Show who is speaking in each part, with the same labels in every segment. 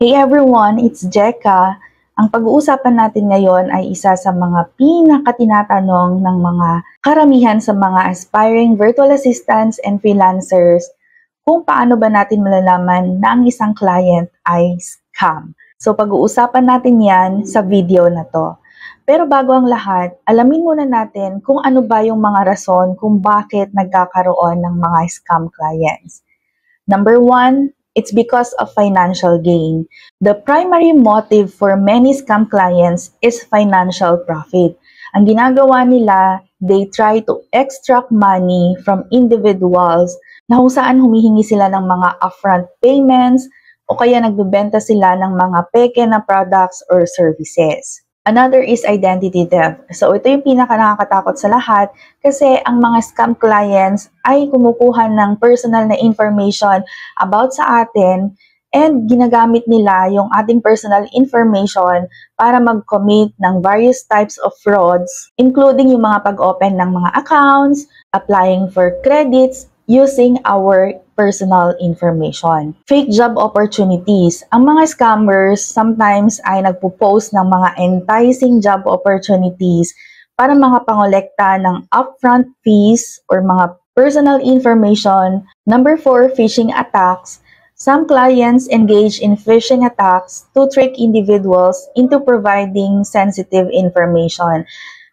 Speaker 1: Hey everyone, it's Jeka. Ang pag-uusapan natin ngayon ay isa sa mga pinakatinatanong ng mga karamihan sa mga aspiring virtual assistants and freelancers kung paano ba natin malalaman na ang isang client ay scam. So pag-uusapan natin yan sa video na to. Pero bago ang lahat, alamin muna natin kung ano ba yung mga rason kung bakit nagkakaroon ng mga scam clients. Number one, it's because of financial gain. The primary motive for many scam clients is financial profit. Ang ginagawa nila, they try to extract money from individuals na kung saan humihingi sila ng mga upfront payments o kaya nagbebenta sila ng mga peke na products or services. Another is identity theft. So ito yung pinaka-nakakatakot sa lahat kasi ang mga scam clients ay kumukuha ng personal na information about sa atin and ginagamit nila yung ating personal information para mag-commit ng various types of frauds, including yung mga pag-open ng mga accounts, applying for credits, using our personal information. Fake job opportunities. Ang mga scammers sometimes ay nagpo-post ng mga enticing job opportunities para makapangolekta ng upfront fees or mga personal information. Number 4, phishing attacks. Some clients engage in phishing attacks to trick individuals into providing sensitive information.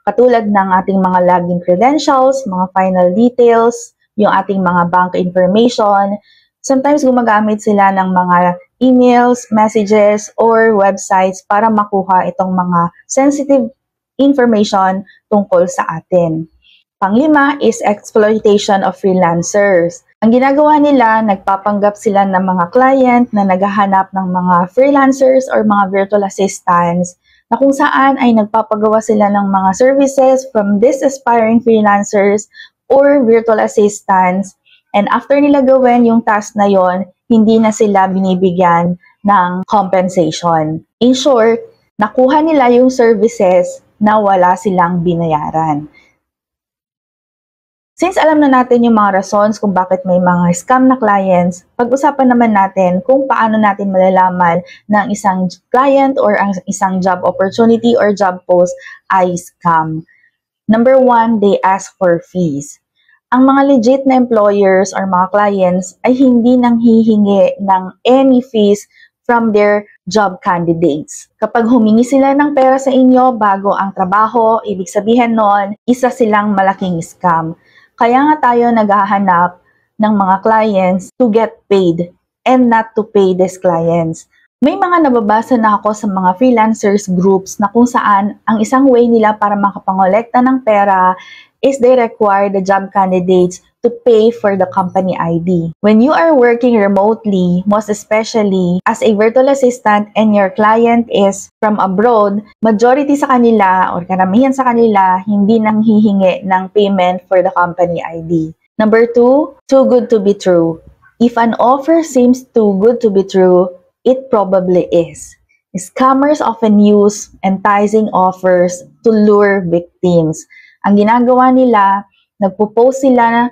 Speaker 1: Katulad ng ating mga login credentials, mga final details, yung ating mga bank information. Sometimes gumagamit sila ng mga emails, messages, or websites para makuha itong mga sensitive information tungkol sa atin. Panglima is exploitation of freelancers. Ang ginagawa nila, nagpapanggap sila ng mga client na naghahanap ng mga freelancers or mga virtual assistants na kung saan ay nagpapagawa sila ng mga services from these aspiring freelancers or virtual assistants, and after nila gawin yung task na yon, hindi na sila binibigyan ng compensation. In short, nakuha nila yung services na wala silang binayaran. Since alam na natin yung mga reasons kung bakit may mga scam na clients, pag-usapan naman natin kung paano natin malalaman na ang isang client or ang isang job opportunity or job post ay scam. Number 1, they ask for fees. Ang mga legit na employers or mga clients ay hindi nang hihingi ng any fees from their job candidates. Kapag humingi sila ng pera sa inyo bago ang trabaho, ibig sabihin nun, isa silang malaking scam. Kaya nga tayo naghahanap ng mga clients to get paid and not to pay these clients. May mga nababasa na ako sa mga freelancers groups na kung saan ang isang way nila para makapangolekta ng pera is they require the job candidates to pay for the company ID. When you are working remotely, most especially as a virtual assistant and your client is from abroad, majority sa kanila or karamihan sa kanila hindi nang hihingi ng payment for the company ID. Number 2, too good to be true. If an offer seems too good to be true, it probably is. Scammers often use enticing offers to lure victims. Ang ginagawa nila, nagpo-post sila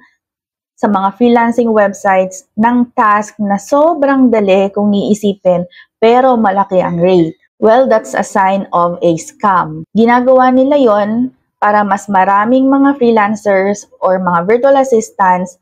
Speaker 1: sa mga freelancing websites ng task na sobrang dali kung iisipin pero malaki ang rate. Well, that's a sign of a scam. Ginagawa nila yon para mas maraming mga freelancers or mga virtual assistants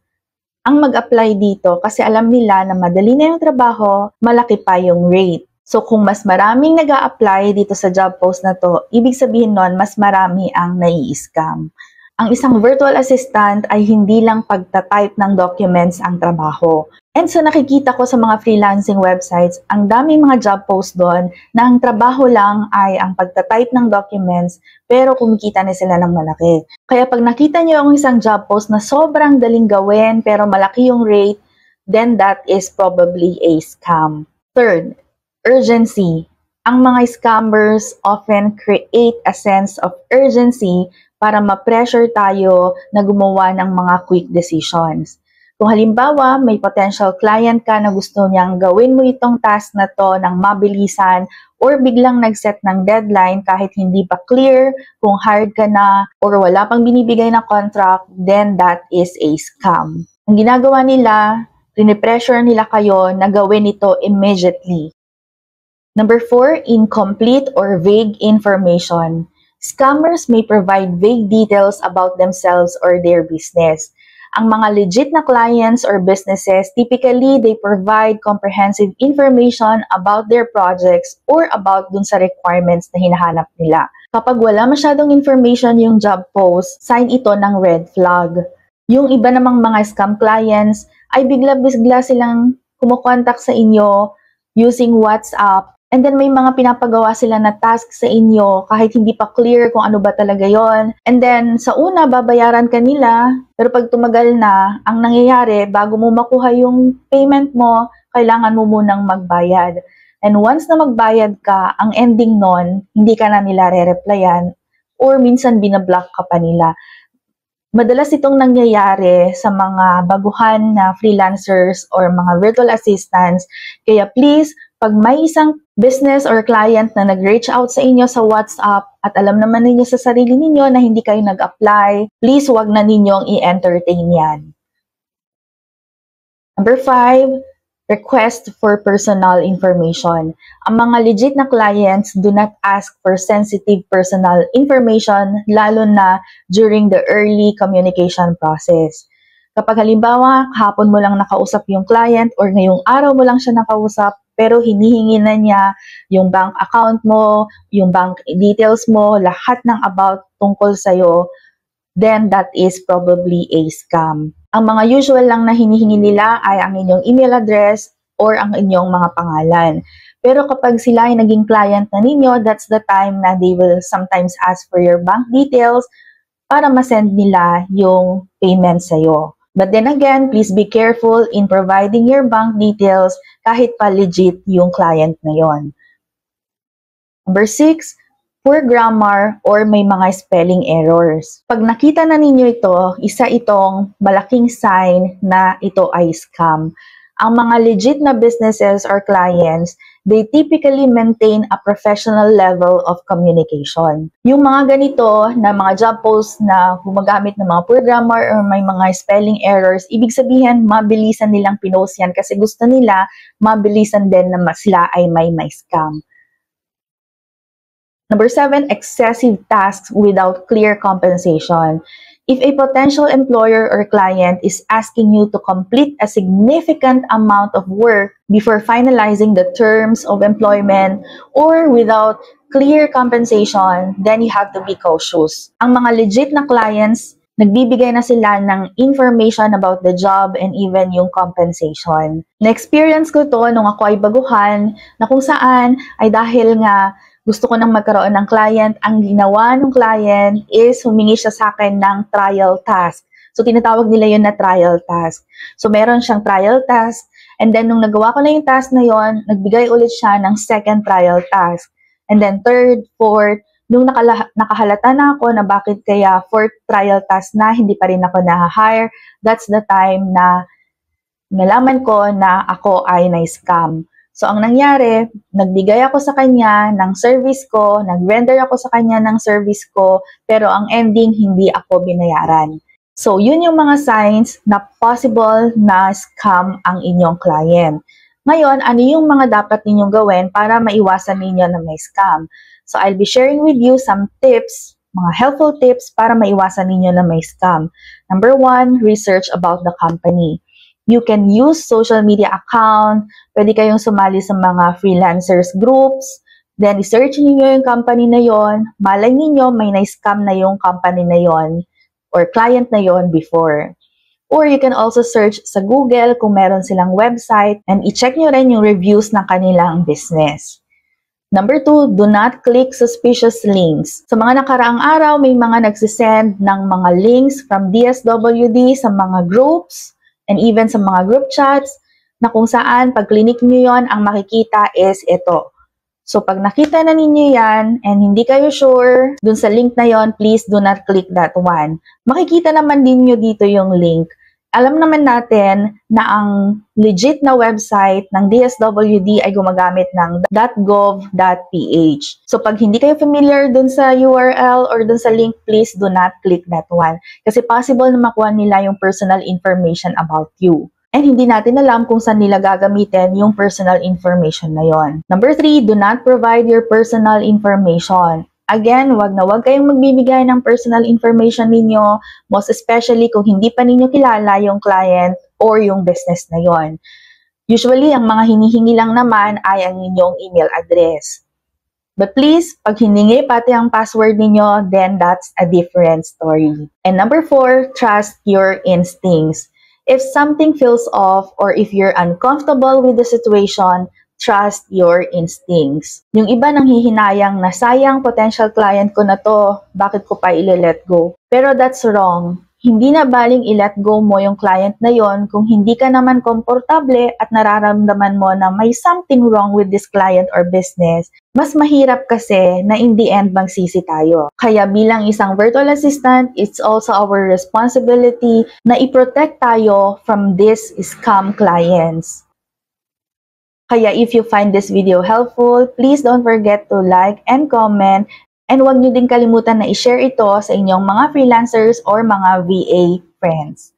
Speaker 1: ang mag-apply dito kasi alam nila na madali na yung trabaho, malaki pa yung rate. So kung mas maraming nag-a-apply dito sa job post na to, ibig sabihin nun, mas marami ang nai-scam. Ang isang virtual assistant ay hindi lang pagta-type ng documents ang trabaho. And so nakikita ko sa mga freelancing websites, ang daming mga job posts doon na ang trabaho lang ay ang pagta-type ng documents pero kumikita na sila ng malaki. Kaya pag nakita niyo ang isang job post na sobrang daling gawin pero malaki yung rate, then that is probably a scam. Third, urgency. Ang mga scammers often create a sense of urgency para ma-pressure tayo na gumawa ng mga quick decisions. Kung halimbawa, may potential client ka na gusto niyang gawin mo itong task na to ng mabilisan or biglang nag-set ng deadline kahit hindi pa clear kung hired ka na or wala pang binibigay na contract, then that is a scam. Ang ginagawa nila, pinipressure nila kayo na gawin ito immediately. Number 4, incomplete or vague information. Scammers may provide vague details about themselves or their business. Ang mga legit na clients or businesses, typically, they provide comprehensive information about their projects or about dun sa requirements na hinahanap nila. Kapag wala masyadong information yung job post, sign ito ng red flag. Yung iba namang mga scam clients ay bigla-bigla silang kumukontak sa inyo using WhatsApp. And then may mga pinapagawa sila na task sa inyo kahit hindi pa clear kung ano ba talaga yon. And then sa una, babayaran ka nila. Pero pag tumagal na, ang nangyayari, bago mo makuha yung payment mo, kailangan mo munang magbayad. And once na magbayad ka, ang ending nun, hindi ka na nila re-replyan or minsan binablock ka pa nila. Madalas itong nangyayari sa mga baguhan na freelancers or mga virtual assistants. Kaya please, pag may isang business or client na nag-reach out sa inyo sa WhatsApp at alam naman ninyo sa sarili ninyo na hindi kayo nag-apply, please wag na ninyong i-entertain yan. Number 5, request for personal information. Ang mga legit na clients do not ask for sensitive personal information, lalo na during the early communication process. Kapag halimbawa, hapon mo lang nakausap yung client or ngayong araw mo lang siya nakausap, pero hinihingi na niya yung bank account mo, yung bank details mo, lahat ng about tungkol sa'yo, then that is probably a scam. Ang mga usual lang na hinihingi nila ay ang inyong email address or ang inyong mga pangalan. Pero kapag sila ay naging client na ninyo, that's the time na they will sometimes ask for your bank details para masend nila yung payment sa'yo. But then again, please be careful in providing your bank details kahit pa legit yung client na yon. Number 6, poor grammar or may mga spelling errors. Pag nakita na ninyo ito, isa itong malaking sign na ito ay scam. Ang mga legit na businesses or clients, they typically maintain a professional level of communication. Yung mga ganito na mga job posts na gumagamit ng mga poor grammar or may mga spelling errors, ibig sabihin, mabilisan nilang pinost yan kasi gusto nila mabilisan din na sila ay may scam. Number 7, excessive tasks without clear compensation. If a potential employer or client is asking you to complete a significant amount of work before finalizing the terms of employment or without clear compensation, then you have to be cautious. Ang mga legit na clients, nagbibigay na sila ng information about the job and even yung compensation. Na-experience ko to nung ako ay baguhan na kung saan ay dahil nga gusto ko nang magkaroon ng client, ang ginawa ng client is humingi siya sa akin ng trial task. So, tinatawag nila yun na trial task. So, meron siyang trial task, and then nung nagawa ko na yung task na yon, nagbigay ulit siya ng second trial task. And then third, fourth, nung nakahalata na ako na bakit kaya fourth trial task na, hindi pa rin ako na-hire, that's the time na nalaman ko na ako ay na-scam. So, ang nangyari, nagbigay ako sa kanya ng service ko, nag-render ako sa kanya ng service ko, pero ang ending, hindi ako binayaran. So, yun yung mga signs na possible na scam ang inyong client. Ngayon, ano yung mga dapat ninyong gawin para maiwasan ninyo na may scam? So, I'll be sharing with you some tips, mga helpful tips para maiwasan ninyo na may scam. Number 1, research about the company. You can use social media account, pwede kayong sumali sa mga freelancers groups, then i-search niyo yung company na yon, malay niyo may na-scam na yung company na yon or client na yon before. Or you can also search sa Google kung meron silang website and i-check nyo rin yung reviews ng kanilang business. Number 2, do not click suspicious links. Sa mga nakaraang araw, may mga nagsisend ng mga links from DSWD sa mga groups, and even sa mga group chats, na kung saan pag click nyo yon, ang makikita is ito. So pag nakita na ninyo yan, and hindi kayo sure dun sa link na yon, please do not click that one. Makikita naman din nyo dito yung link. Alam naman natin na ang legit na website ng DSWD ay gumagamit ng .gov.ph. So pag hindi kayo familiar dun sa URL or dun sa link, please do not click that one. Kasi possible na makuha nila yung personal information about you. and hindi natin alam kung saan nila gagamitin yung personal information na yon. Number 3, do not provide your personal information. Again, wag na wag kayong magbibigay ng personal information ninyo, most especially kung hindi pa ninyo kilala yung client or yung business na yon. Usually, ang mga hinihingi lang naman ay ang inyong email address. But please, pag hiningi pati ang password ninyo, then that's a different story. And number 4, trust your instincts. If something feels off or if you're uncomfortable with the situation, trust your instincts. Yung iba nang hihinayang na sayang potential client ko na to, bakit ko pa i-let go? Pero that's wrong. Hindi na baling i-let go mo yung client na yon kung hindi ka naman komportable at nararamdaman mo na may something wrong with this client or business. Mas mahirap kasi na in the end magsisi tayo. Kaya bilang isang virtual assistant, it's also our responsibility na i-protect tayo from these scam clients. Kaya if you find this video helpful, please don't forget to like and comment. And huwag niyo din kalimutan na i-share ito sa inyong mga freelancers or mga VA friends.